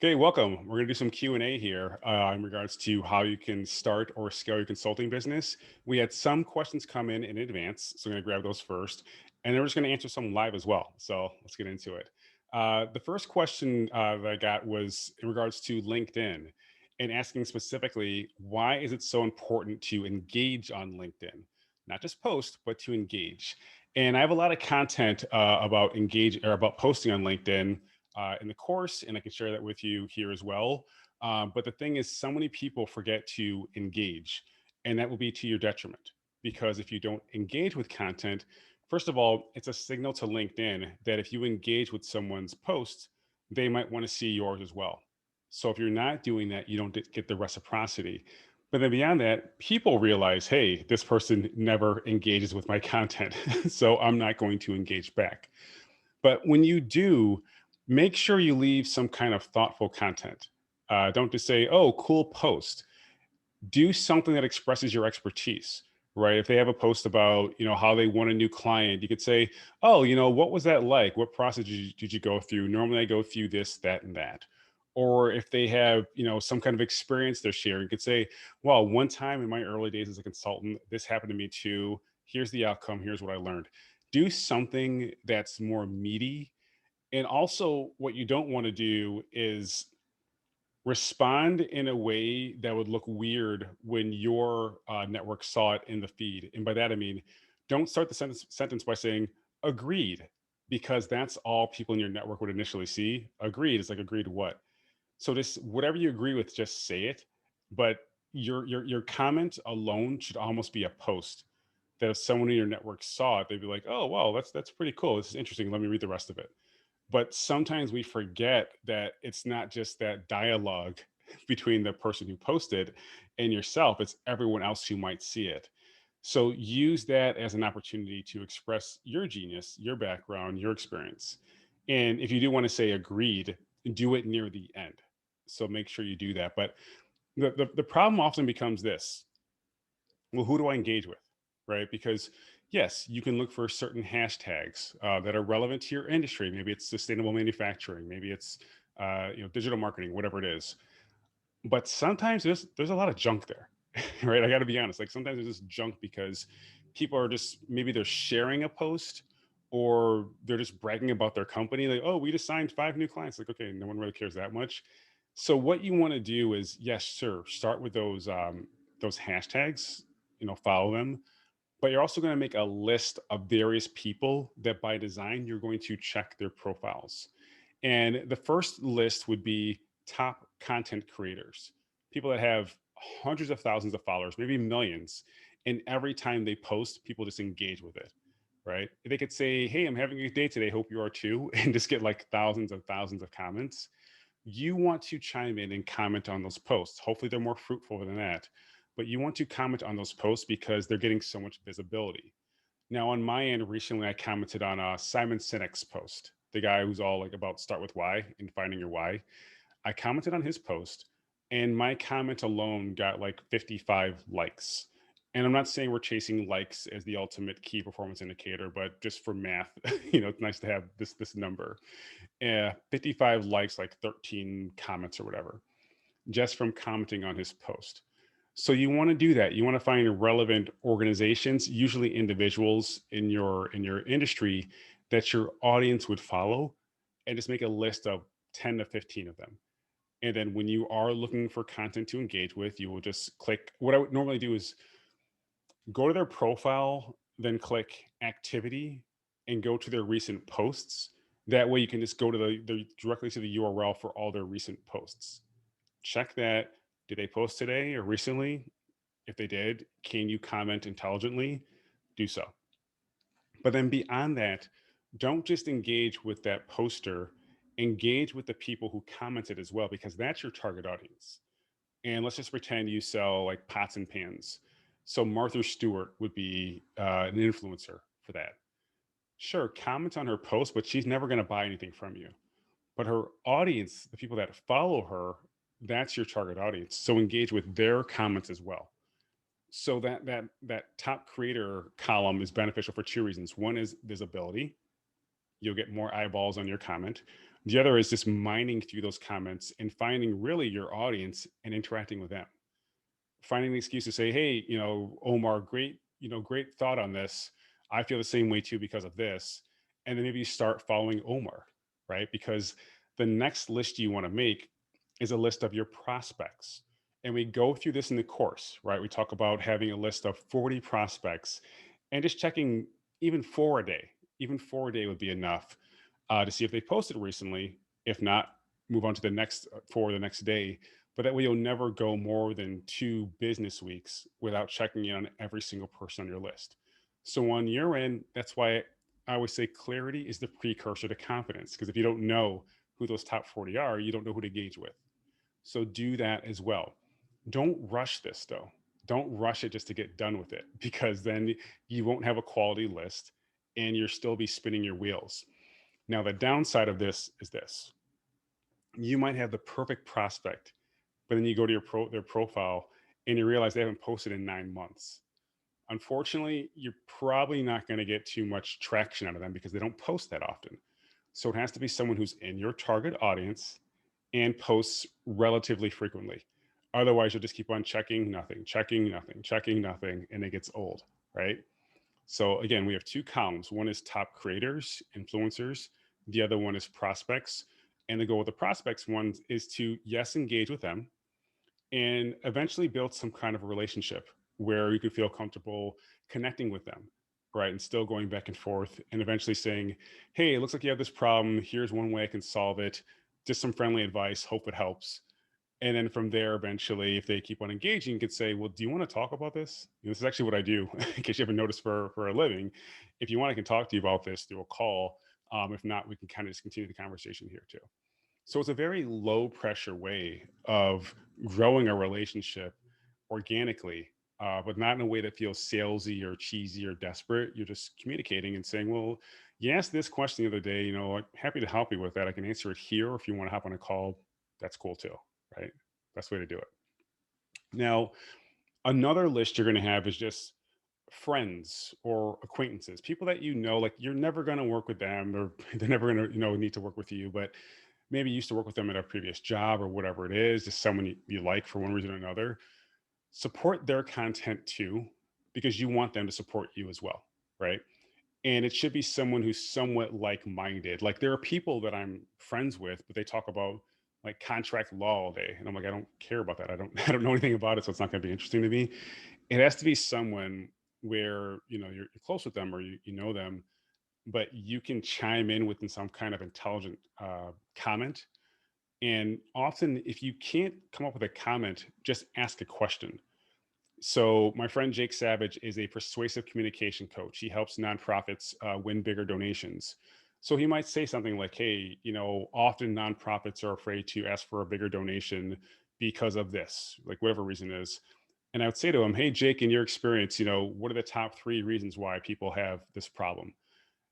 Okay, welcome. We're going to do some Q&A here in regards to how you can start or scale your consulting business. We had some questions come in advance, so I'm going to grab those first, and then we're just going to answer some live as well. So let's get into it. The first question that I got was in regards to LinkedIn and asking specifically, why is it so important to engage on LinkedIn? Not just post, but to engage. And I have a lot of content about engage or about posting on LinkedIn in the course, and I can share that with you here as well. But the thing is, so many people forget to engage, and that will be to your detriment because if you don't engage with content, first of all, it's a signal to LinkedIn that if you engage with someone's post, they might want to see yours as well. So if you're not doing that, you don't get the reciprocity. But then beyond that, people realize, hey, this person never engages with my content, so I'm not going to engage back. But when you do, make sure you leave some kind of thoughtful content. Don't just say, oh, cool post. Do something that expresses your expertise, right? If they have a post about, how they won a new client, you could say, oh, what was that like? What process did you go through? Normally I go through this, that, and that. Or if they have, some kind of experience they're sharing, you could say, well, one time in my early days as a consultant, this happened to me too. Here's the outcome. Here's what I learned. Do something that's more meaty, and also, what you don't want to do is respond in a way that would look weird when your network saw it in the feed. And by that, I mean, don't start the sentence by saying agreed, because that's all people in your network would initially see. Agreed is like, agreed to what? So just whatever you agree with, just say it. But your comment alone should almost be a post that if someone in your network saw it, they'd be like, oh, wow, that's pretty cool. This is interesting. Let me read the rest of it. But sometimes we forget that it's not just that dialogue between the person who posted and yourself, it's everyone else who might see it. So use that as an opportunity to express your genius, your background, your experience. And if you do want to say agreed, do it near the end. So make sure you do that. But the problem often becomes this: well, who do I engage with? Right? Because yes, you can look for certain hashtags that are relevant to your industry. Maybe it's sustainable manufacturing, maybe it's digital marketing, whatever it is. But sometimes there's a lot of junk there, right? I got to be honest. Like sometimes there's just junk because people are just maybe they're sharing a post or they're just bragging about their company. Like, oh, we just signed 5 new clients. Like, okay, no one really cares that much. So what you want to do is, yes, sir, start with those hashtags. Follow them, but you're also going to make a list of various people that by design you're going to check their profiles. And the first list would be top content creators, people that have hundreds of thousands of followers, maybe millions. And every time they post, people just engage with it, right? They could say, hey, I'm having a good day today. Hope you are too. And just get like thousands and thousands of comments. You want to chime in and comment on those posts. Hopefully, they're more fruitful than that. But you want to comment on those posts because they're getting so much visibility. Now, on my end, recently I commented on Simon Sinek's post, the guy who's all like about start with why and finding your why. I commented on his post, and my comment alone got like 55 likes. And I'm not saying we're chasing likes as the ultimate key performance indicator, but just for math, it's nice to have this number. 55 likes, like 13 comments or whatever, just from commenting on his post. So you want to do that. You want to find relevant organizations, usually individuals in your industry that your audience would follow, and just make a list of 10 to 15 of them. And then when you are looking for content to engage with, you will just click. What I would normally do is go to their profile, then click activity and go to their recent posts. That way you can just go to directly to the URL for all their recent posts. Check that. Did they post today or recently? If they did, can you comment intelligently? Do so. But then beyond that, don't just engage with that poster, engage with the people who commented as well, because that's your target audience. And let's just pretend you sell like pots and pans. So Martha Stewart would be an influencer for that. Sure, comment on her post, but she's never going to buy anything from you. But her audience, the people that follow her, that's your target audience. So engage with their comments as well. So that top creator column is beneficial for two reasons. One is visibility, you'll get more eyeballs on your comment. The other is just mining through those comments and finding really your audience and interacting with them. Finding the excuse to say, hey, Omar, great, great thought on this. I feel the same way too because of this. And then maybe you start following Omar, right? Because the next list you want to make is a list of your prospects. And we go through this in the course, right? We talk about having a list of 40 prospects and just checking even 4 a day. Even 4 a day would be enough to see if they posted recently. If not, move on to the next for the next day. But that way you'll never go more than 2 business weeks without checking in on every single person on your list. So on your end, that's why I always say clarity is the precursor to confidence. Because if you don't know who those top 40 are, you don't know who to engage with. So do that as well. Don't rush this though. Don't rush it just to get done with it, because then you won't have a quality list and you'll still be spinning your wheels. Now, the downside of this is this: you might have the perfect prospect, but then you go to their profile and you realize they haven't posted in 9 months. Unfortunately, you're probably not going to get too much traction out of them because they don't post that often. So it has to be someone who's in your target audience and posts relatively frequently. Otherwise, you'll just keep on checking nothing, checking nothing, checking nothing, and it gets old, right? So again, we have two columns. One is top creators, influencers. The other one is prospects. And the goal with the prospects one is to, yes, engage with them and eventually build some kind of a relationship where you could feel comfortable connecting with them, right? And still going back and forth and eventually saying, hey, it looks like you have this problem. Here's one way I can solve it. Just some friendly advice. Hope it helps. And then from there, eventually, if they keep on engaging, you could say, well, do you want to talk about this? This is actually what I do, in case you haven't noticed, for a living. If you want, I can talk to you about this through a call. If not, we can kind of just continue the conversation here too. So it's a very low pressure way of growing a relationship organically, but not in a way that feels salesy or cheesy or desperate. You're just communicating and saying, well, you asked this question the other day, I'm happy to help you with that. I can answer it here. Or if you want to hop on a call, that's cool too, right? Best way to do it. Now, another list you're going to have is just friends or acquaintances, people that like you're never going to work with them, or they're never going to, need to work with you, but maybe you used to work with them at a previous job or whatever it is, just someone you like for one reason or another. Support their content too, because you want them to support you as well, right? And it should be someone who's somewhat like-minded. Like there are people that I'm friends with, but they talk about like contract law all day, and I'm like, I don't care about that. I don't I don't know anything about it, so it's not going to be interesting to me. It has to be someone where you're close with them, or you know them, but you can chime in with some kind of intelligent comment. And often, if you can't come up with a comment, just ask a question. So, my friend Jake Savage is a persuasive communication coach. He helps nonprofits win bigger donations. So, he might say something like, hey, often nonprofits are afraid to ask for a bigger donation because of this, like whatever reason is. And I would say to him, hey, Jake, in your experience, what are the top 3 reasons why people have this problem?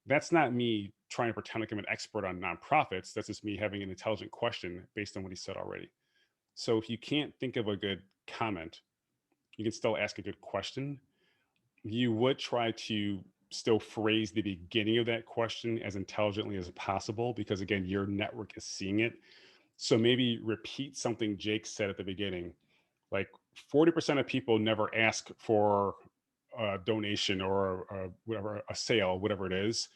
That's not me trying to pretend like I'm an expert on nonprofits. That's just me having an intelligent question based on what he said already. So if you can't think of a good comment, you can still ask a good question. You would try to still phrase the beginning of that question as intelligently as possible, because again, your network is seeing it. So maybe repeat something Jake said at the beginning. Like 40% of people never ask for a donation or whatever, a sale, whatever it is,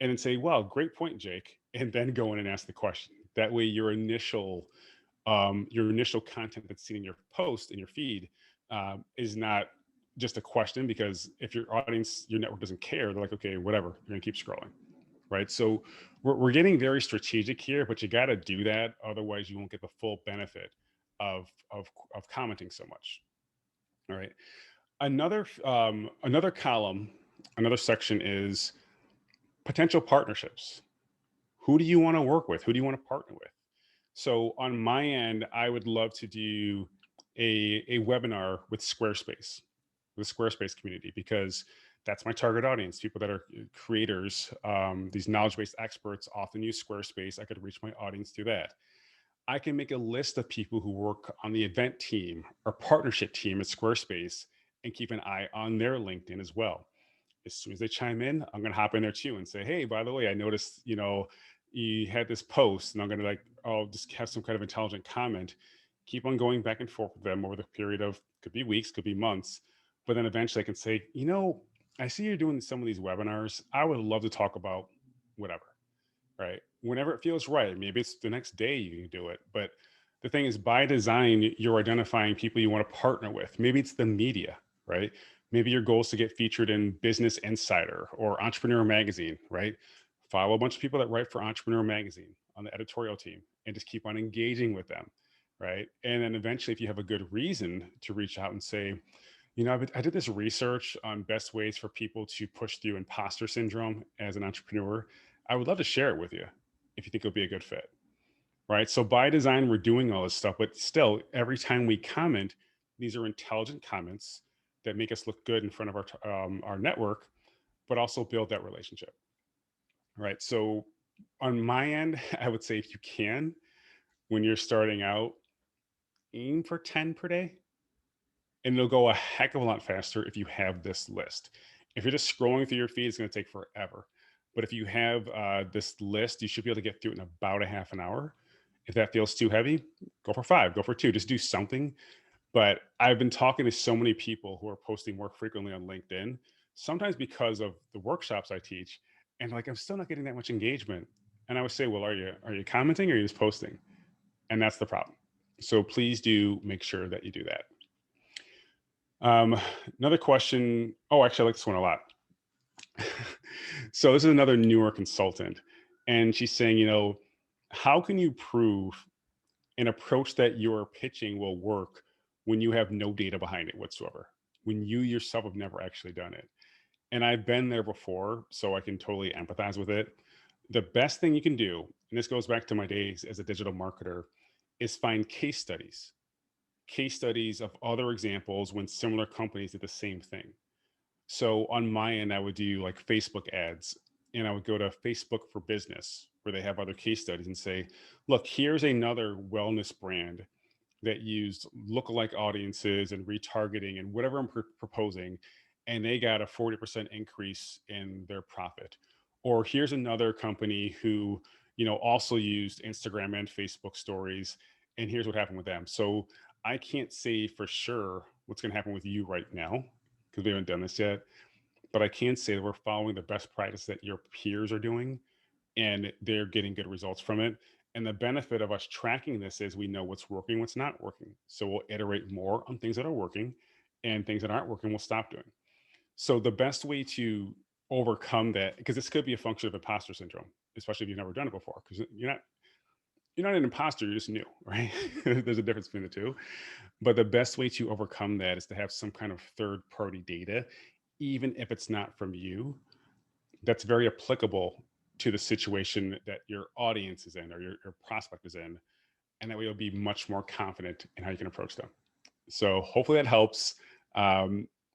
and then say, "Well, great point, Jake," and then go in and ask the question. That way, your initial content that's seen in your post in your feed is not just a question. Because if your audience, your network doesn't care, they're like, "Okay, whatever." You're gonna keep scrolling, right? So we're getting very strategic here, but you got to do that. Otherwise, you won't get the full benefit of commenting so much. All right. Another column, another section is potential partnerships. Who do you want to work with? Who do you want to partner with? So on my end, I would love to do a webinar with Squarespace, the Squarespace community, because that's my target audience. People that are creators, these knowledge-based experts often use Squarespace. I could reach my audience through that. I can make a list of people who work on the event team or partnership team at Squarespace and keep an eye on their LinkedIn as well. As soon as they chime in, I'm gonna hop in there too and say, hey, by the way, I noticed, you had this post, and I'm gonna like, I'll just have some kind of intelligent comment, keep on going back and forth with them over the period of, could be weeks, could be months, but then eventually I can say, I see you're doing some of these webinars. I would love to talk about whatever, right? Whenever it feels right. Maybe it's the next day you can do it. But the thing is, by design, you're identifying people you want to partner with. Maybe it's the media, right? Maybe your goal is to get featured in Business Insider or Entrepreneur Magazine, right? Follow a bunch of people that write for Entrepreneur Magazine on the editorial team and just keep on engaging with them, right? And then eventually, if you have a good reason to reach out and say, I did this research on best ways for people to push through imposter syndrome as an entrepreneur. I would love to share it with you if you think it'll be a good fit, right? So by design, we're doing all this stuff, but still, every time we comment, these are intelligent comments that make us look good in front of our network, but also build that relationship, right? So on my end, I would say if you can, when you're starting out, aim for 10 per day, and it'll go a heck of a lot faster if you have this list. If you're just scrolling through your feed, it's going to take forever. But if you have this list, you should be able to get through it in about a half an hour. If that feels too heavy, go for 5, go for 2, just do something. But I've been talking to so many people who are posting more frequently on LinkedIn, sometimes because of the workshops I teach, and like I'm still not getting that much engagement. And I would say, well, are you commenting or are you just posting? And that's the problem. So please do make sure that you do that. Another question. Oh, actually, I like this one a lot. So this is another newer consultant, and she's saying, how can you prove an approach that you're pitching will work when you have no data behind it whatsoever, when you yourself have never actually done it? And I've been there before, so I can totally empathize with it. The best thing you can do, and this goes back to my days as a digital marketer, is find case studies of other examples when similar companies did the same thing. So on my end, I would do like Facebook ads, and I would go to Facebook for Business where they have other case studies and say, look, here's another wellness brand that used lookalike audiences and retargeting and whatever I'm proposing, and they got a 40% increase in their profit. Or here's another company who, also used Instagram and Facebook stories, and here's what happened with them. So I can't say for sure what's going to happen with you right now because we haven't done this yet, but I can say that we're following the best practice that your peers are doing, and they're getting good results from it. And the benefit of us tracking this is we know what's working, what's not working. So we'll iterate more on things that are working, and things that aren't working, we'll stop doing. So the best way to overcome that, because this could be a function of imposter syndrome, especially if you've never done it before, because you're not an imposter, you're just new, right? There's a difference between the two. But the best way to overcome that is to have some kind of third party data, even if it's not from you, that's very applicable to the situation that your audience is in or your prospect is in. And that way you'll be much more confident in how you can approach them. So hopefully that helps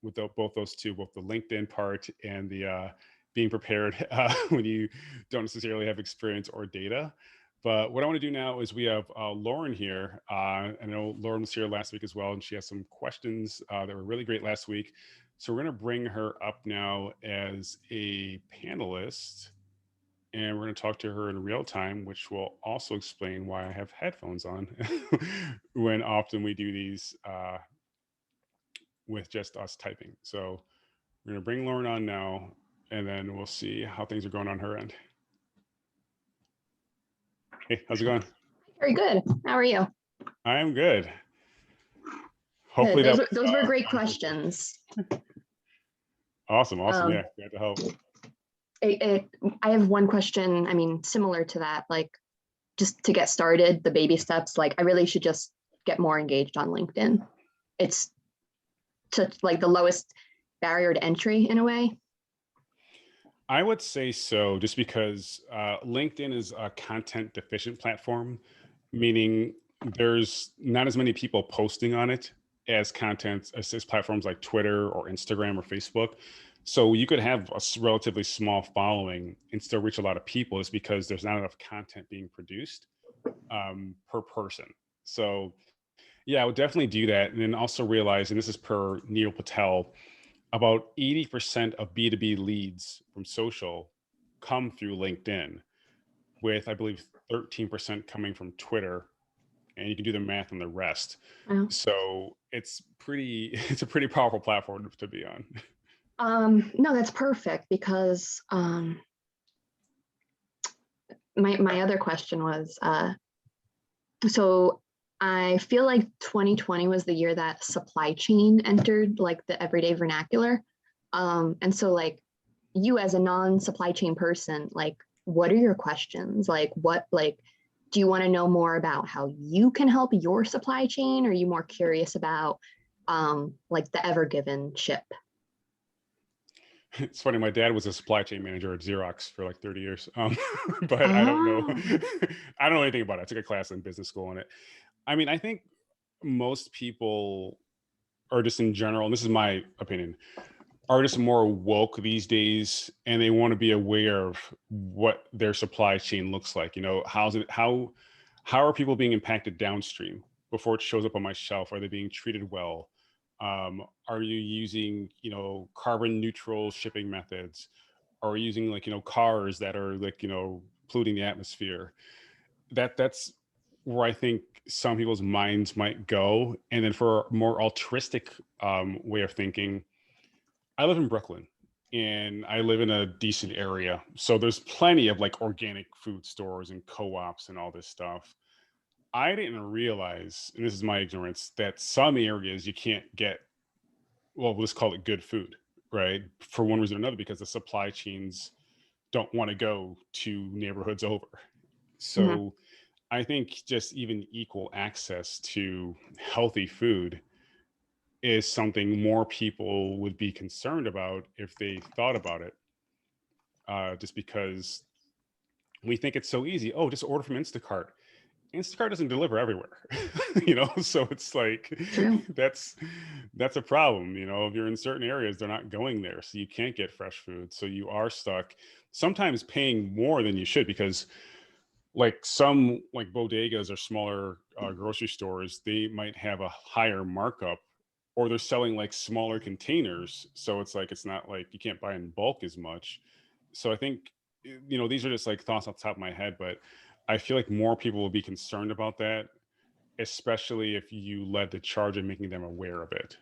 with both those two, both the LinkedIn part and the being prepared when you don't necessarily have experience or data. But what I want to do now is we have Lauren here. I know Lauren was here last week as well, and she has some questions that were really great last week. So we're going to bring her up now as a panelist, and we're going to talk to her in real time, which will also explain why I have headphones on when often we do these with just us typing. So we're going to bring Lauren on now, and then we'll see how things are going on her end. Hey, how's it going? Very good. How are you? I am good. Hopefully good. Those were great questions. Awesome. Yeah, glad to help. I have one question, similar to that, like just to get started, the baby steps, like I really should just get more engaged on LinkedIn. It's such like the lowest barrier to entry in a way. I would say so, just because LinkedIn is a content deficient platform, meaning there's not as many people posting on it as platforms like Twitter or Instagram or Facebook. So you could have a relatively small following and still reach a lot of people, is because there's not enough content being produced per person. So yeah, I would definitely do that. And then also realize, and this is per Neil Patel, about 80% of B2B leads from social come through LinkedIn, with I believe 13% coming from Twitter, and you can do the math on the rest. Well, So it's pretty it's a pretty powerful platform to be on. no, that's perfect because my other question was so I feel like 2020 was the year that supply chain entered like the everyday vernacular. And so like you as a non-supply chain person, like what are your questions? Like what like do you want to know more about how you can help your supply chain? Or are you more curious about like the Ever Given ship? It's funny, my dad was a supply chain manager at Xerox for like 30 years. But I don't know. Oh, I don't know anything about it. I took a class in business school on it. I mean, I think most people are just in general, and this is my opinion, are just more woke these days, and they want to be aware of what their supply chain looks like. How are people being impacted downstream before it shows up on my shelf? Are they being treated well? Are you using, carbon neutral shipping methods? Are we using, like, cars that are, like, polluting the atmosphere? That's where I think some people's minds might go. And then for a more altruistic way of thinking, I live in Brooklyn, and I live in a decent area. So there's plenty of like organic food stores and co-ops and all this stuff. I didn't realize, and this is my ignorance, that some areas you can't get, well, let's call it good food, right? For one reason or another, because the supply chains don't want to go to neighborhoods over. mhm. So I think just even equal access to healthy food is something more people would be concerned about if they thought about it. Just because we think it's so easy. Oh, just order from Instacart. Instacart doesn't deliver everywhere, So it's like True. that's that's a problem. If you're in certain areas, they're not going there, so you can't get fresh food. So you are stuck sometimes paying more than you should, because like some like bodegas or smaller grocery stores, they might have a higher markup, or they're selling like smaller containers. So it's like it's not like you can't buy in bulk as much. So I think these are just like thoughts off the top of my head, but I feel like more people will be concerned about that, especially if you led the charge in making them aware of it.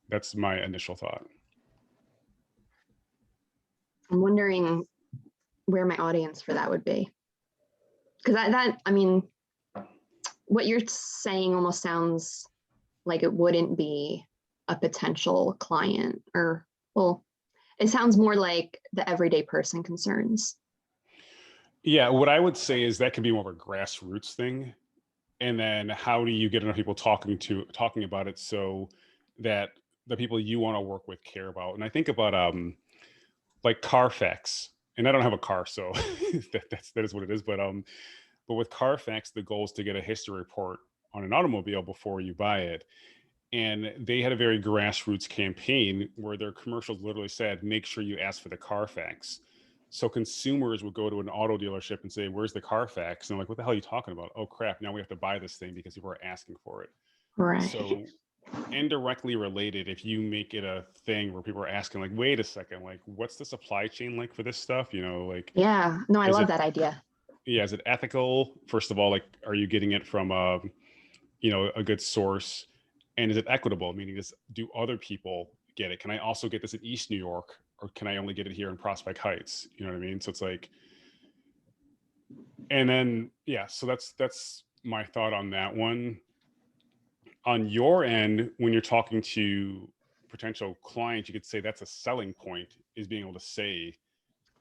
That's my initial thought. I'm wondering where my audience for that would be. Because I mean, what you're saying almost sounds like it wouldn't be a potential client, or, well, it sounds more like the everyday person concerns. Yeah, what I would say is that can be more of a grassroots thing. And then how do you get enough people talking about it so that the people you want to work with care about? And I think about like Carfax, and I don't have a car, so that is what it is. But with Carfax, the goal is to get a history report on an automobile before you buy it. And they had a very grassroots campaign where their commercials literally said, make sure you ask for the Carfax. So consumers would go to an auto dealership and say, where's the Carfax? And I'm like, what the hell are you talking about? Oh crap, now we have to buy this thing because people are asking for it. Right. So indirectly related, if you make it a thing where people are asking, like, wait a second, like, what's the supply chain like for this stuff? Like, Yeah. No, I is love it, that idea. yeah, is it ethical? First of all, like, are you getting it from a good source? And is it equitable? Meaning, do other people get it? Can I also get this in East New York, or can I only get it here in Prospect Heights? You know what I mean? So it's like, and then yeah, so that's my thought on that one. On your end, when you're talking to potential clients, you could say that's a selling point, is being able to say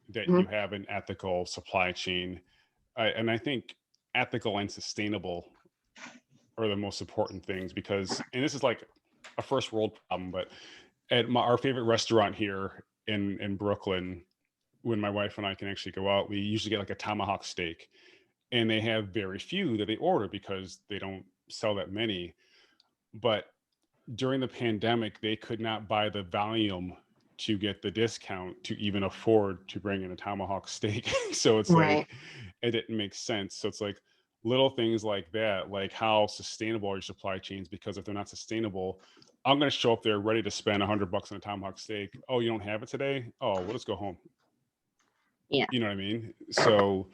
that you Mhm. have an ethical supply chain. And I think ethical and sustainable are the most important things, because, and this is like a first world problem, but at our favorite restaurant here in Brooklyn, when my wife and I can actually go out, we usually get like a tomahawk steak, and they have very few that they order because they don't sell that many. But during the pandemic, they could not buy the volume to get the discount to even afford to bring in a tomahawk steak. So it's Right. like, it didn't make sense. So it's like little things like that, like how sustainable are your supply chains? Because if they're not sustainable, I'm going to show up there ready to spend $100 on a tomahawk steak. Oh, you don't have it today? Oh, well, let's go home. Yeah. You know what I mean? So,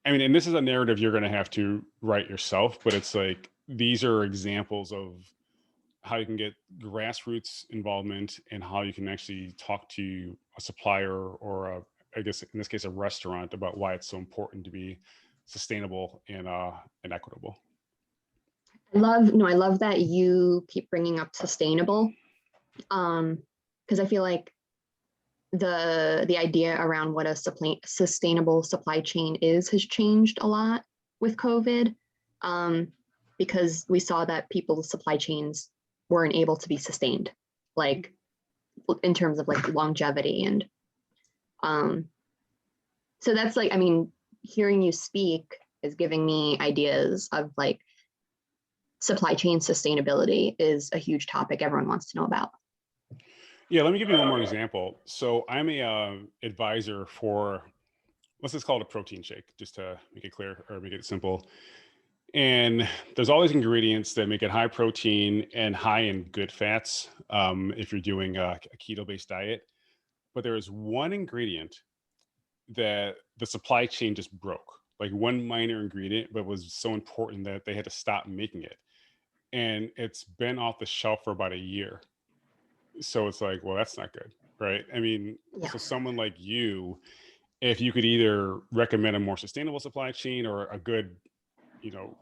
I mean, and this is a narrative you're going to have to write yourself, but it's like these are examples of how you can get grassroots involvement and how you can actually talk to a supplier or I guess in this case, a restaurant about why it's so important to be sustainable and equitable. I love that you keep bringing up sustainable. Because I feel like the idea around what a sustainable supply chain is has changed a lot with COVID. Because we saw that people's supply chains weren't able to be sustained, like in terms of like longevity. And so that's like, I mean, hearing you speak is giving me ideas of like supply chain sustainability is a huge topic everyone wants to know about. Yeah, let me give you one more example. So I'm a advisor for, let's just call it a protein shake, just to make it clear or make it simple. And there's all these ingredients that make it high protein and high in good fats if you're doing a keto-based diet. But there is one ingredient that the supply chain just broke, like one minor ingredient, but was so important that they had to stop making it. And it's been off the shelf for about a year. So it's like, well, that's not good, right? I mean, Yeah. so someone like you, if you could either recommend a more sustainable supply chain or a good,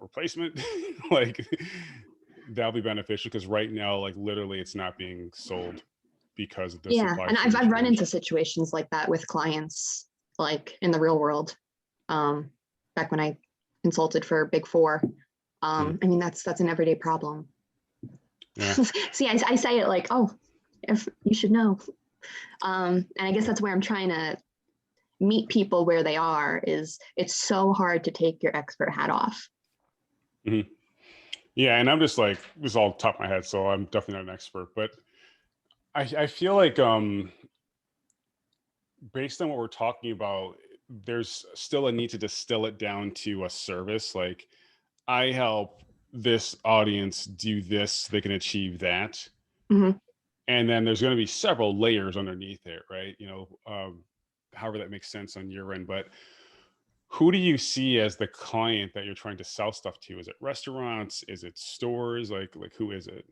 replacement, like that'll be beneficial because right now, like literally, it's not being sold because the Yeah, supply and chain I've run changed. into situations like that with clients, like in the real world. Um, Back when I consulted for Big Four. I mean, that's an everyday problem. Yeah. See, I say it like, oh, if you should know. And I guess that's where I'm trying to meet people where they are. Is it's so hard to take your expert hat off. Mhm. Yeah, and I'm just like this is all top of my head, so I'm definitely not an expert, but I feel like based on what we're talking about, there's still a need to distill it down to a service. Like I help this audience do this, so they can achieve that. Mhm. And then there's going to be several layers underneath it, right? However that makes sense on your end. But who do you see as the client that you're trying to sell stuff to? Is it restaurants? Is it stores? Like who is it?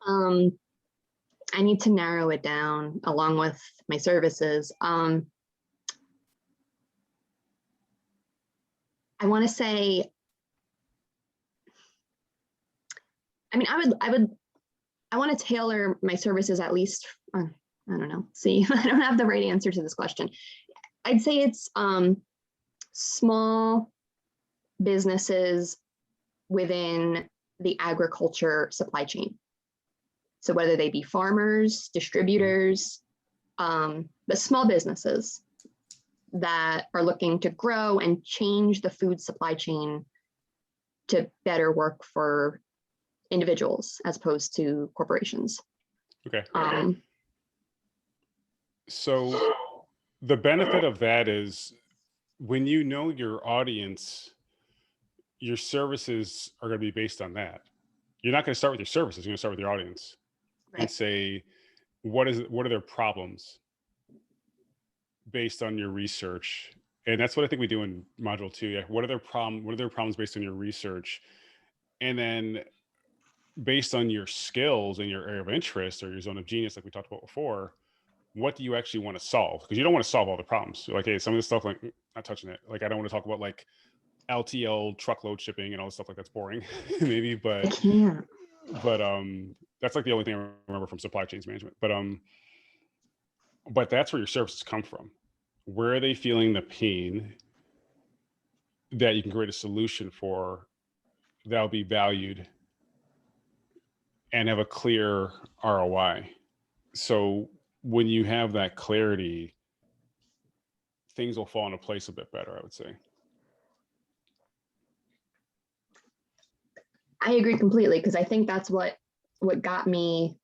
Um, I need to narrow it down along with my services. I want to say, I mean, I want to tailor my services at least. I don't know. See, I don't have the right answer to this question. I'd say it's small businesses within the agriculture supply chain. So whether they be farmers, distributors, but small businesses that are looking to grow and change the food supply chain to better work for individuals as opposed to corporations. Okay. Um, So the benefit of that is when you know your audience, your services are going to be based on that. You're not going to start with your services, you're going to start with your audience and right. say, what are their problems based on your research? And that's what I think we do in module 2. Yeah. What are their problems based on your research? And then based on your skills and your area of interest or your zone of genius, like we talked about before, what do you actually want to solve? Because you don't want to solve all the problems. You're like, hey, some of this stuff, like, not touching it. Like, I don't want to talk about like LTL truckload shipping and all this stuff like that's boring, maybe. I can't. But that's like the only thing I remember from supply chains management. But that's where your services come from. Where are they feeling the pain that you can create a solution for that'll be valued and have a clear ROI? So when you have that clarity, things will fall into place a bit better, I would say. I agree completely because I think that's what got me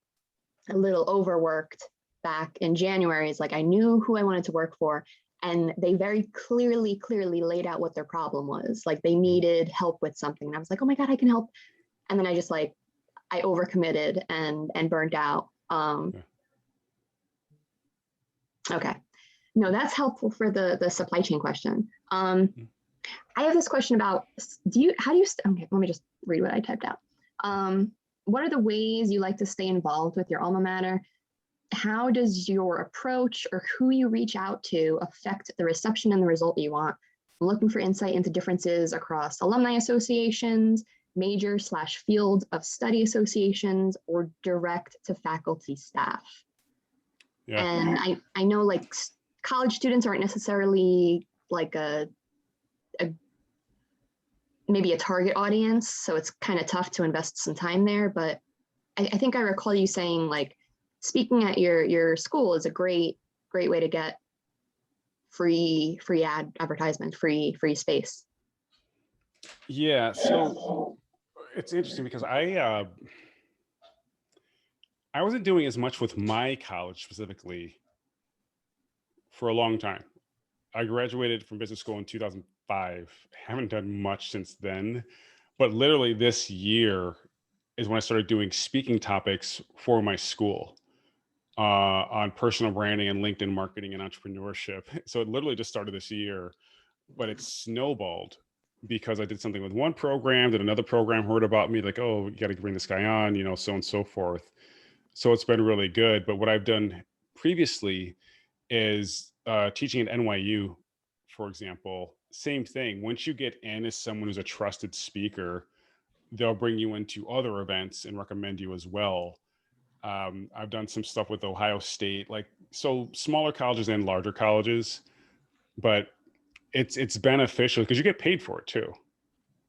a little overworked back in January. Is like I knew who I wanted to work for, and they very clearly laid out what their problem was. Like they needed help with something, and I was like, oh my god, I can help. And then I just like I overcommitted and burned out. Yeah. Okay. No, that's helpful for the supply chain question. Mm. I have this question about, okay, let me just read what I typed out. What are the ways you like to stay involved with your alma mater? How does your approach or who you reach out to affect the reception and the result you want? I'm looking for insight into differences across alumni associations, major/field of study associations, or direct to faculty staff. Yeah. And I know like college students aren't necessarily like maybe a target audience, so it's kind of tough to invest some time there. But I think I recall you saying like speaking at your school is a great way to get free advertisement, free space. Yeah. So it's interesting because I wasn't doing as much with my college specifically for a long time. I graduated from business school in 2005. Haven't done much since then, but literally this year is when I started doing speaking topics for my school on personal branding and LinkedIn marketing and entrepreneurship. So it literally just started this year, but it snowballed because I did something with one program, that another program heard about me, like, oh, you got to bring this guy on, so on and so forth. So it's been really good. But what I've done previously is teaching at NYU, for example. Same thing. Once you get in as someone who's a trusted speaker, they'll bring you into other events and recommend you as well. I've done some stuff with Ohio State, like so smaller colleges and larger colleges, but it's beneficial because you get paid for it too.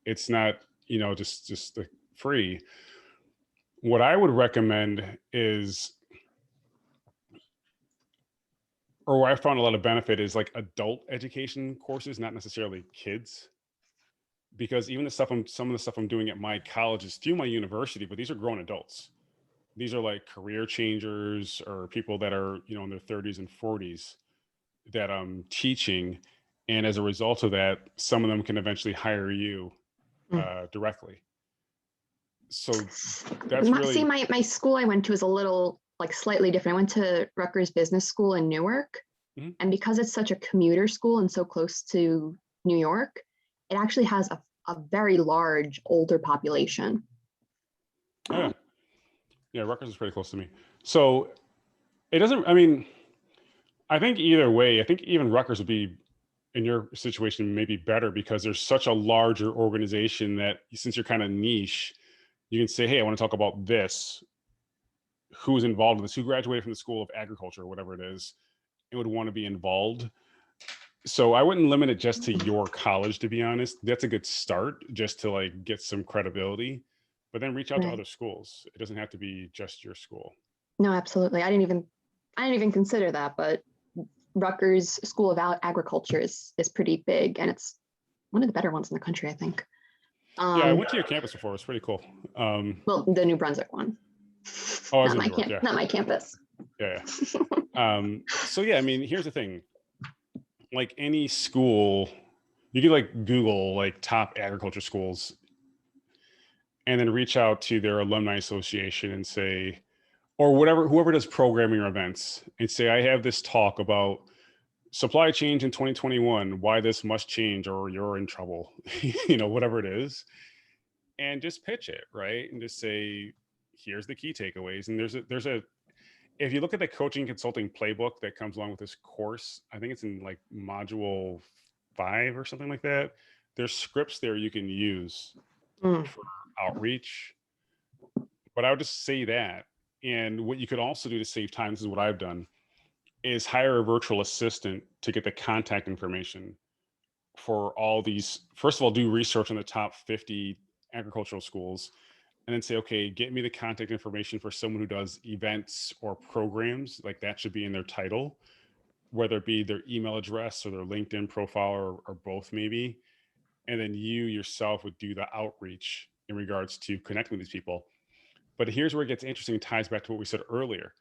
It's not just free. What I would recommend is, or where I found a lot of benefit is like adult education courses, not necessarily kids, because even some of the stuff I'm doing at my college is through my university, but these are grown adults. These are like career changers or people that are in their 30s and 40s that I'm teaching, and as a result of that, some of them can eventually hire you directly. So that's See, really my school I went to is a little like slightly different. I went to Rutgers Business School in Newark. Mhm. And because it's such a commuter school and so close to New York, it actually has a very large older population. Oh, yeah. Yeah, Rutgers is pretty close to me. So it doesn't, I mean, I think either way, I think even Rutgers would be in your situation maybe better because there's such a larger organization that since you're kind of niche, you can say, hey, I want to talk about this. Who's involved in this? Who graduated from the School of Agriculture or whatever it is, and would want to be involved. So I wouldn't limit it just to your college, to be honest. That's a good start just to like get some credibility, but then reach out to Right. other schools. It doesn't have to be just your school. No, absolutely. I didn't even consider that, but Rutgers School of Agriculture is pretty big, and it's one of the better ones in the country, I think. Yeah, I went to your campus before. It was pretty cool. Well, the New Brunswick one. Oh, I was in New York. Yeah, Not my campus. yeah. So yeah, I mean, here's the thing. Like any school, you could like Google like top agriculture schools, and then reach out to their alumni association and say, or whatever, whoever does programming or events, and say, I have this talk about supply change in 2021, why this must change, or you're in trouble, whatever it is, and just pitch it, right? And just say, here's the key takeaways. And there's a if you look at the coaching consulting playbook that comes along with this course, I think it's in like module 5 or something like that. There's scripts there you can use for outreach. But I would just say that. And what you could also do to save time, this is what I've done, is hire a virtual assistant to get the contact information for all these. First of all, do research on the top 50 agricultural schools, and then say, okay, get me the contact information for someone who does events or programs. Like that should be in their title, whether it be their email address or their LinkedIn profile or both maybe. And then you yourself would do the outreach in regards to connecting with these people. But here's where it gets interesting. It ties back to what we said earlier.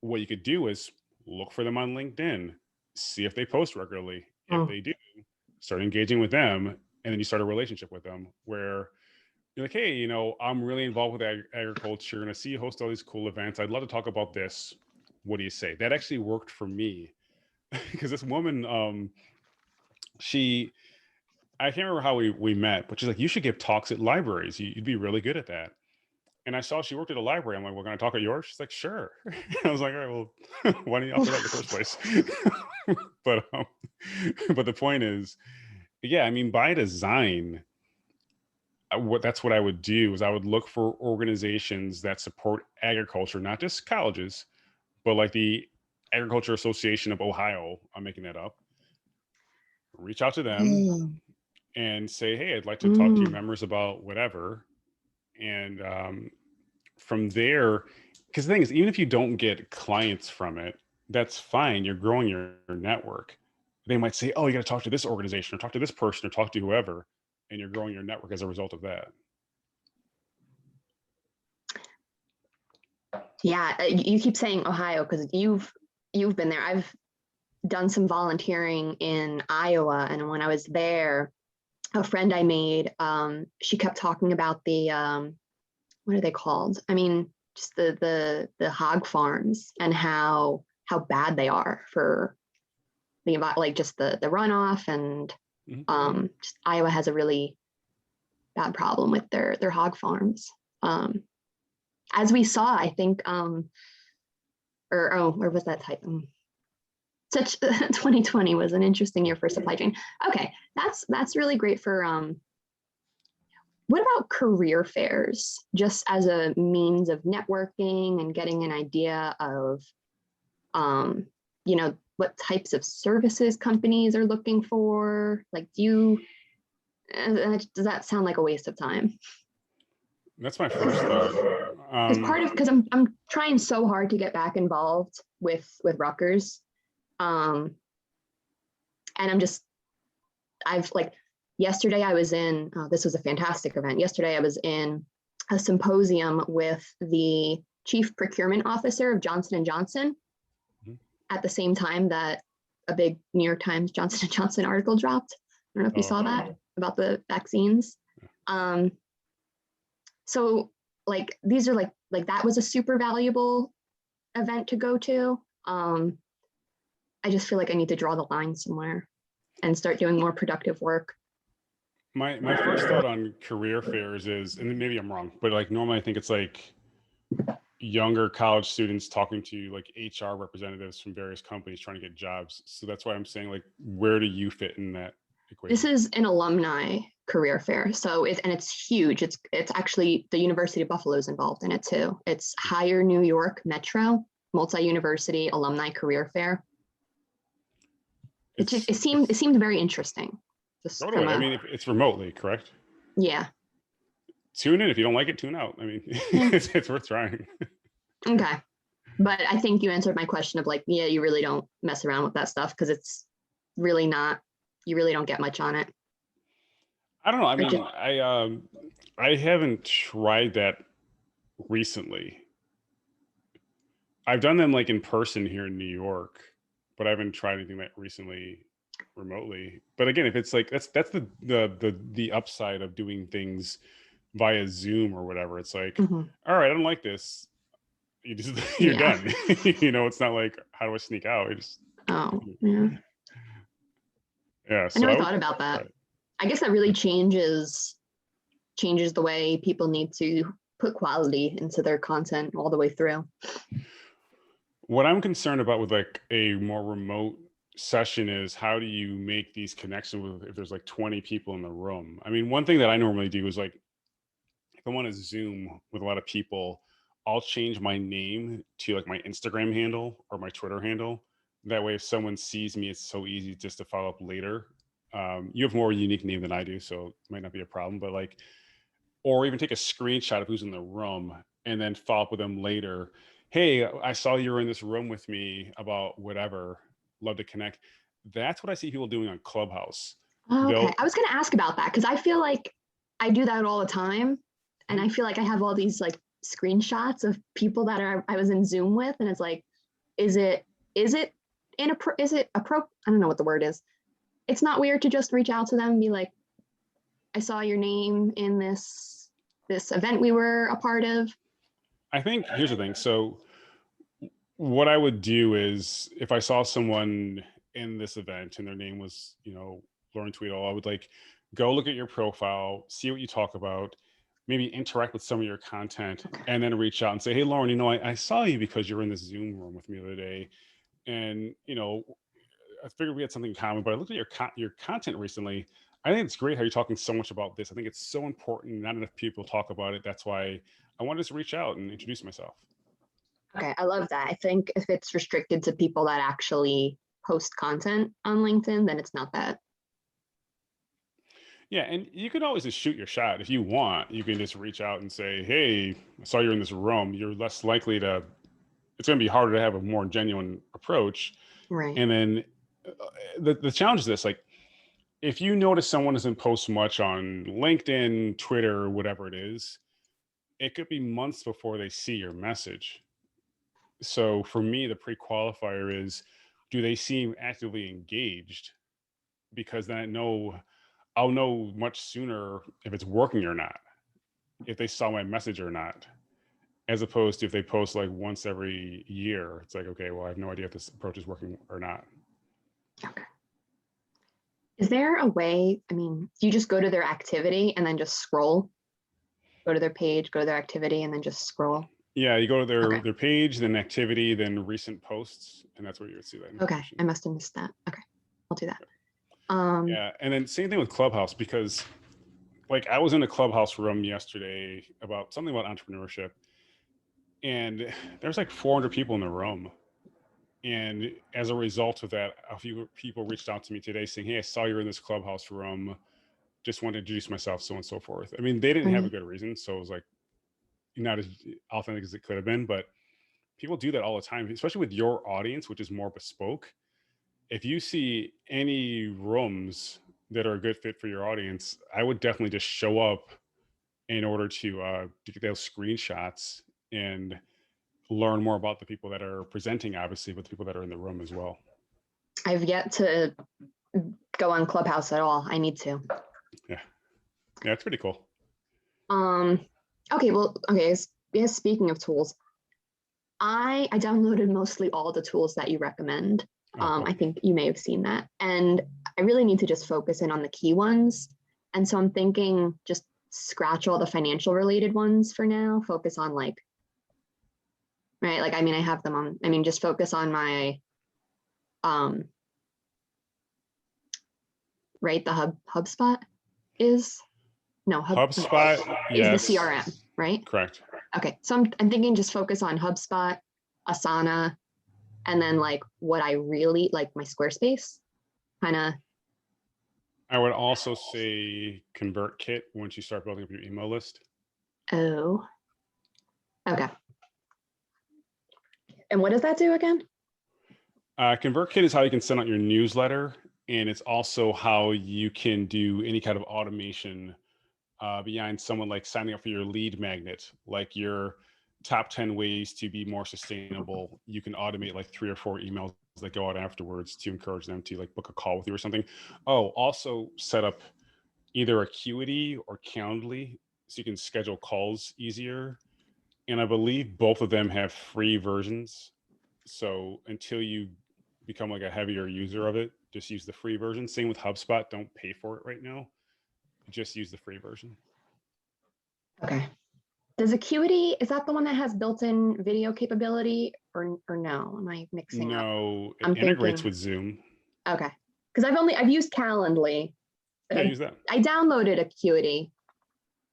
What you could do is look for them on LinkedIn, see if they post regularly. If they do, start engaging with them, and then you start a relationship with them where You're like, hey, I'm really involved with agriculture and I see you host all these cool events. I'd love to talk about this. What do you say? That actually worked for me because this woman, she, I can't remember how we met, but she's like, you should give talks at libraries. You'd be really good at that. And I saw she worked at a library. I'm like, we're going to talk at yours? She's like, sure. I was like, all right, well, why didn't you offer that in the first place? but, but the point is, yeah, I mean, by design, that's what I would do is I would look for organizations that support agriculture, not just colleges, but like the Agriculture Association of Ohio. I'm making that up. Reach out to them Mm. and say, hey, I'd like to talk to your Mm. members about whatever. And from there, because the thing is, even if you don't get clients from it, that's fine. You're growing your network. They might say, oh, you got to talk to this organization or talk to this person or talk to whoever. And you're growing your network as a result of that. Yeah, you keep saying Ohio because you've been there. I've done some volunteering in Iowa, and when I was there, a friend I made, she kept talking about the what are they called? I mean, just the hog farms and how bad they are for the like just the runoff and just Iowa has a really bad problem with their hog farms. As we saw, I think, where was that type? Such 2020 was an interesting year for supply chain. Okay, that's really great for. What about career fairs, just as a means of networking and getting an idea of, what types of services companies are looking for? Like, does that sound like a waste of time? That's my first thought. Because I'm trying so hard to get back involved with Rutgers, and I've like yesterday I was in this was a fantastic event. Yesterday I was in a symposium with the chief procurement officer of Johnson and Johnson at the same time that a big New York Times Johnson and Johnson article dropped. I don't know if you saw that about the vaccines. So like these are like that was a super valuable event to go to. I just feel like I need to draw the line somewhere and start doing more productive work. My first thought on career fairs is, and maybe I'm wrong, but like normally I think it's like younger college students talking to like HR representatives from various companies trying to get jobs. So that's why I'm saying, like, where do you fit in that equation? This is an alumni career fair, so it's huge. It's actually the University of Buffalo is involved in it too. It's Higher New York Metro Multi-University Alumni Career Fair. It seemed very interesting. Totally. I mean, it's remotely, correct? Yeah. Tune in. If you don't like it, tune out. I mean, it's worth trying. Okay. But I think you answered my question of like, yeah, you really don't mess around with that stuff because it's really not, you really don't get much on it. I don't know. I mean, I haven't tried that recently. I've done them like in person here in New York, but I haven't tried anything like recently remotely. But again, if it's like that's the upside of doing things via Zoom or whatever. It's like, all right, I don't like this. You're done. It's not like, how do I sneak out? Yeah. So I never thought about that. I guess that really changes the way people need to put quality into their content all the way through. What I'm concerned about with like a more remote session is how do you make these connections with if there's like 20 people in the room? I mean, one thing that I normally do is like, if I want to Zoom with a lot of people, I'll change my name to like my Instagram handle or my Twitter handle. That way, if someone sees me, it's so easy just to follow up later. You have more unique name than I do, so it might not be a problem, but like, or even take a screenshot of who's in the room and then follow up with them later. Hey, I saw you were in this room with me about whatever. Love to connect. That's what I see people doing on Clubhouse. Okay. I was going to ask about that because I feel like I do that all the time. And I feel like I have all these like screenshots of people that I was in Zoom with. And it's like, is it I don't know what the word is. It's not weird to just reach out to them and be like, I saw your name in this this event we were a part of? I think here's the thing. So what I would do is if I saw someone in this event and their name was, Lauren Tweedle, I would like go look at your profile, see what you talk about, maybe interact with some of your content, and then reach out and say, hey, Lauren, I saw you because you were in this Zoom room with me the other day. And, I figured we had something in common, but I looked at your content recently. I think it's great how you're talking so much about this. I think it's so important. Not enough people talk about it. That's why I wanted to reach out and introduce myself. Okay, I love that. I think if it's restricted to people that actually post content on LinkedIn, then it's not that. Yeah, and you can always just shoot your shot if you want. You can just reach out and say, "Hey, I saw you're in this room." You're less likely to. It's going to be harder to have a more genuine approach. Right. And then the challenge is this: like, if you notice someone doesn't post much on LinkedIn, Twitter, whatever it is, it could be months before they see your message. So for me, the pre-qualifier is, do they seem actively engaged? Because then I'll know much sooner if it's working or not, if they saw my message or not, as opposed to if they post like once every year. It's like, okay, well, I have no idea if this approach is working or not. Okay. Is there a way, do you just go to their activity and then just scroll? Go to their page, go to their activity, and then just scroll? Yeah, you go to their page, then activity, then recent posts, and that's where you would see that. Okay, I must have missed that. Okay, I'll do that. Yeah, and then same thing with Clubhouse, because like I was in a Clubhouse room yesterday about something about entrepreneurship, and there's like 400 people in the room. And as a result of that, a few people reached out to me today saying, hey, I saw you in this Clubhouse room. Just wanted to introduce myself, so on and so forth. I mean, they didn't have a good reason. So it was like not as authentic as it could have been. But people do that all the time, especially with your audience, which is more bespoke. If you see any rooms that are a good fit for your audience, I would definitely just show up in order to get those screenshots and learn more about the people that are presenting, obviously, but the people that are in the room as well. I've yet to go on Clubhouse at all. I need to. Yeah, it's pretty cool. Okay. Yes. Speaking of tools, I downloaded mostly all the tools that you recommend. Cool. I think you may have seen that, and I really need to just focus in on the key ones. And so I'm thinking just scratch all the financial related ones for now. Focus on right. Like, I have them on. Just focus on my right. The HubSpot is HubSpot is the CRM, right? Correct. Okay, so I'm thinking just focus on HubSpot, Asana, and then like what I really like, my Squarespace, kind of. I would also say ConvertKit once you start building up your email list. Oh, okay. And what does that do again? ConvertKit is how you can send out your newsletter, and it's also how you can do any kind of automation behind someone like signing up for your lead magnet, like your top 10 ways to be more sustainable. You can automate like 3 or 4 emails that go out afterwards to encourage them to like book a call with you or something. Oh, also set up either Acuity or Calendly so you can schedule calls easier. And I believe both of them have free versions. So until you become like a heavier user of it, just use the free version. Same with HubSpot. Don't pay for it right now. Just use the free version. Okay. Does Acuity, is that the one that has built-in video capability or no? Am I mixing up? No, it integrates with Zoom. Okay. Because I've used Calendly. Yeah, use that. I downloaded Acuity.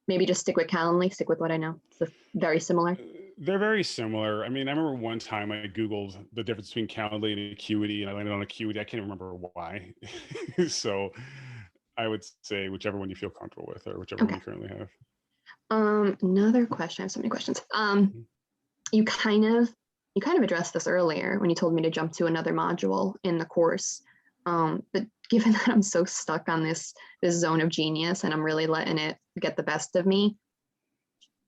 Maybe just stick with Calendly, stick with what I know. It's very similar. They're very similar. I remember one time I Googled the difference between Calendly and Acuity, and I landed on Acuity. I can't remember why. So I would say whichever one you feel comfortable with or whichever one you currently have. Another question. I have so many questions. You kind of addressed this earlier when you told me to jump to another module in the course. But given that I'm so stuck on this zone of genius and I'm really letting it get the best of me,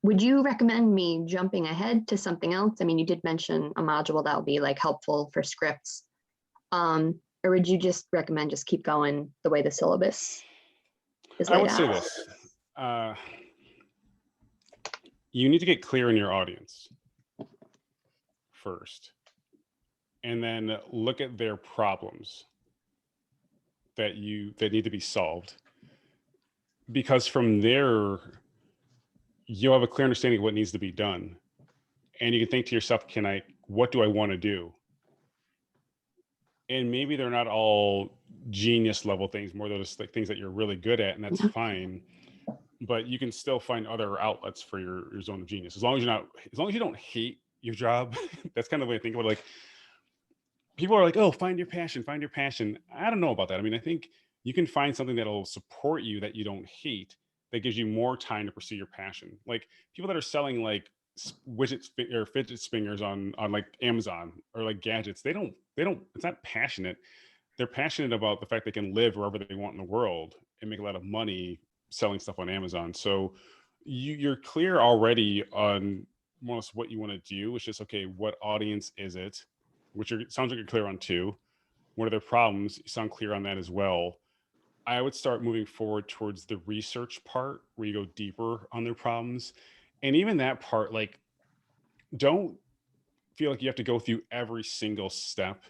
would you recommend me jumping ahead to something else? You did mention a module that will be like helpful for scripts. Or would you just recommend just keep going the way the syllabus is laid out? I would say this. you need to get clear in your audience first, and then look at their problems that need to be solved, because from there you'll have a clear understanding of what needs to be done, and you can think to yourself, what do I want to do? And maybe they're not all genius level things, more those like things that you're really good at, and that's Yeah. fine. But you can still find other outlets for your zone of genius, as long as you don't hate your job. That's kind of the way I think about it. Like, people are like, oh, find your passion, find your passion. I don't know about that. I mean, I think you can find something that'll support you that you don't hate, that gives you more time to pursue your passion. Like, people that are selling like widgets or fidget spinners on like Amazon, or like gadgets, they don't it's not passionate. They're passionate about the fact they can live wherever they want in the world and make a lot of money selling stuff on Amazon. So you're clear already on most what you want to do. It's just, okay, what audience is it? Which sounds like you're clear on too. What are their problems? You sound clear on that as well. I would start moving forward towards the research part, where you go deeper on their problems. And even that part, like, don't feel like you have to go through every single step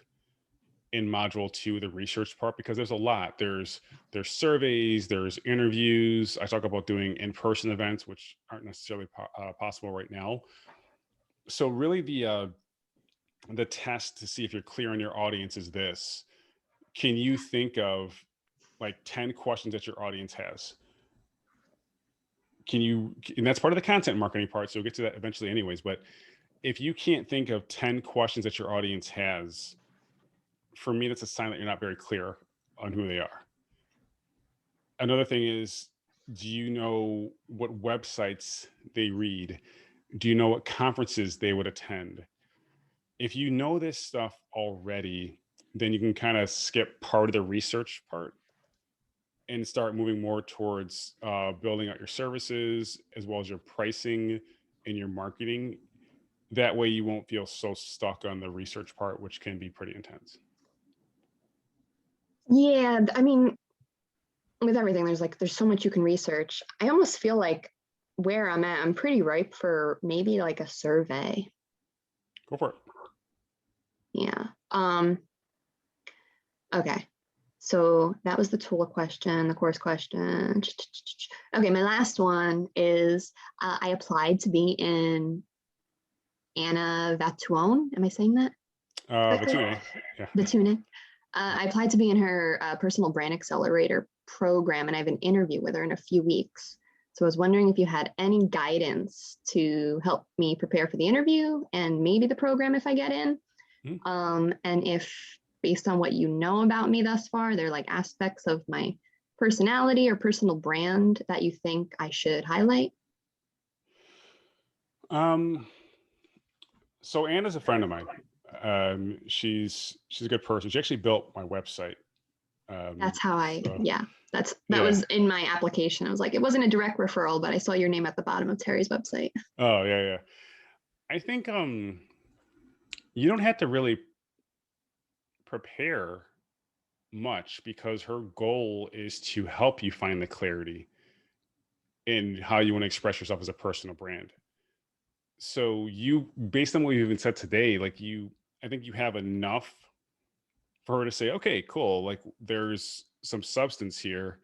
in module 2, the research part, because there's a lot. There's surveys, there's interviews. I talk about doing in-person events, which aren't necessarily possible right now. So really, the test to see if you're clear on your audience is this: can you think of like 10 questions that your audience has? And that's part of the content marketing part, so we'll get to that eventually anyways. But if you can't think of 10 questions that your audience has, for me, that's a sign that you're not very clear on who they are. Another thing is, do you know what websites they read? Do you know what conferences they would attend? If you know this stuff already, then you can kind of skip part of the research part and start moving more towards building out your services, as well as your pricing and your marketing. That way you won't feel so stuck on the research part, which can be pretty intense. Yeah, I mean, with everything, there's so much you can research. I almost feel like where I'm at, I'm pretty ripe for maybe like a survey. Go for it. Yeah. Okay. So that was the tool question, the course question. Okay, my last one is I applied to be in Anna Vatuone. Am I saying that? Vitune. Yeah. Vatuone. I applied to be in her personal brand accelerator program, and I have an interview with her in a few weeks. So I was wondering if you had any guidance to help me prepare for the interview and maybe the program if I get in. And if, based on what you know about me thus far, there are like aspects of my personality or personal brand that you think I should highlight. So Anna's a friend of mine. She's a good person. She actually built my website. That's how so, that yeah. was in my application. I was like, it wasn't a direct referral, but I saw your name at the bottom of Terry's website. Oh, yeah. I think you don't have to really prepare much, because her goal is to help you find the clarity in how you want to express yourself as a personal brand. So based on what you've even said today, I think you have enough for her to say, okay, cool, like, there's some substance here.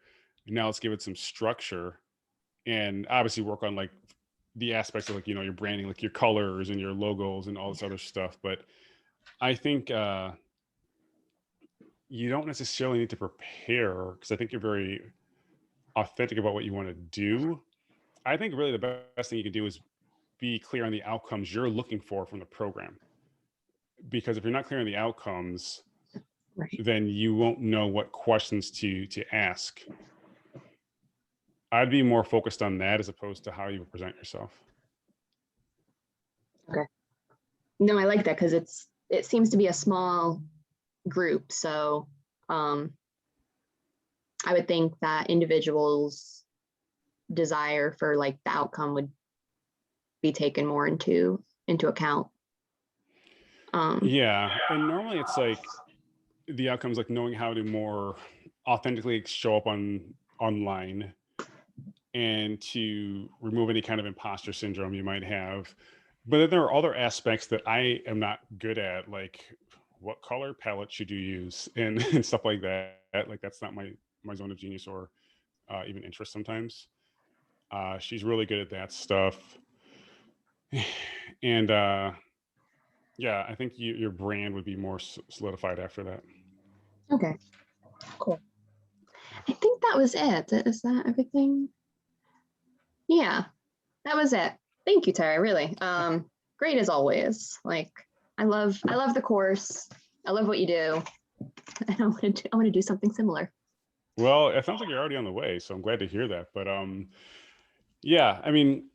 Now let's give it some structure, and obviously work on like the aspects of, like, your branding, like your colors and your logos and all this other stuff. But I think you don't necessarily need to prepare, because I think you're very authentic about what you want to do. I think really the best thing you can do is be clear on the outcomes you're looking for from the program. Because if you're not clear on the outcomes, Right. then you won't know what questions to ask. I'd be more focused on that as opposed to how you present yourself. Okay. No, I like that because it seems to be a small group. So I would think that individuals' desire for like the outcome would be taken more into account. Yeah. And normally it's like the outcomes, like knowing how to more authentically show up online, and to remove any kind of imposter syndrome you might have. But then there are other aspects that I am not good at, like what color palette should you use and, and stuff like that. Like that's not my zone of genius or even interest sometimes. She's really good at that stuff. And yeah, I think your brand would be more solidified after that. Okay, cool. I think that was it. Is that everything? Yeah, that was it. Thank you, Terry. Really, great as always. Like, I love the course. I love what you do, and I want to do something similar. Well, it sounds like you're already on the way, so I'm glad to hear that. But yeah, I mean,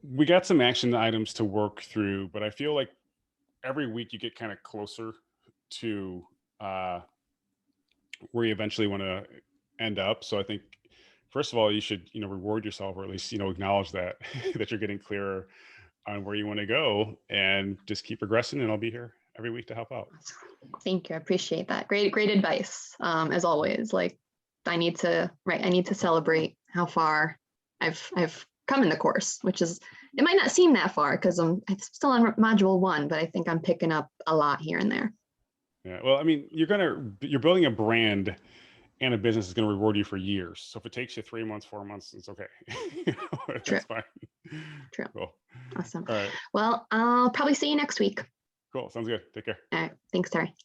we got some action items to work through, but I feel like every week you get kind of closer to uh, where you eventually want to end up. So I think first of all, you should reward yourself, or at least acknowledge that that you're getting clearer on where you want to go, and just keep progressing. And I'll be here every week to help out. Thank you. I appreciate that. Great advice. As always, like I need to celebrate how far I've come in the course, which is it might not seem that far because I'm still on module 1, but I think I'm picking up a lot here and there. Yeah. Well, I mean, you're building a brand, and a business is going to reward you for years. So if it takes you 3 months, 4 months, it's okay. True. That's fine. True. Cool. Awesome. All right. Well, I'll probably see you next week. Cool. Sounds good. Take care. All right. Thanks, Terry.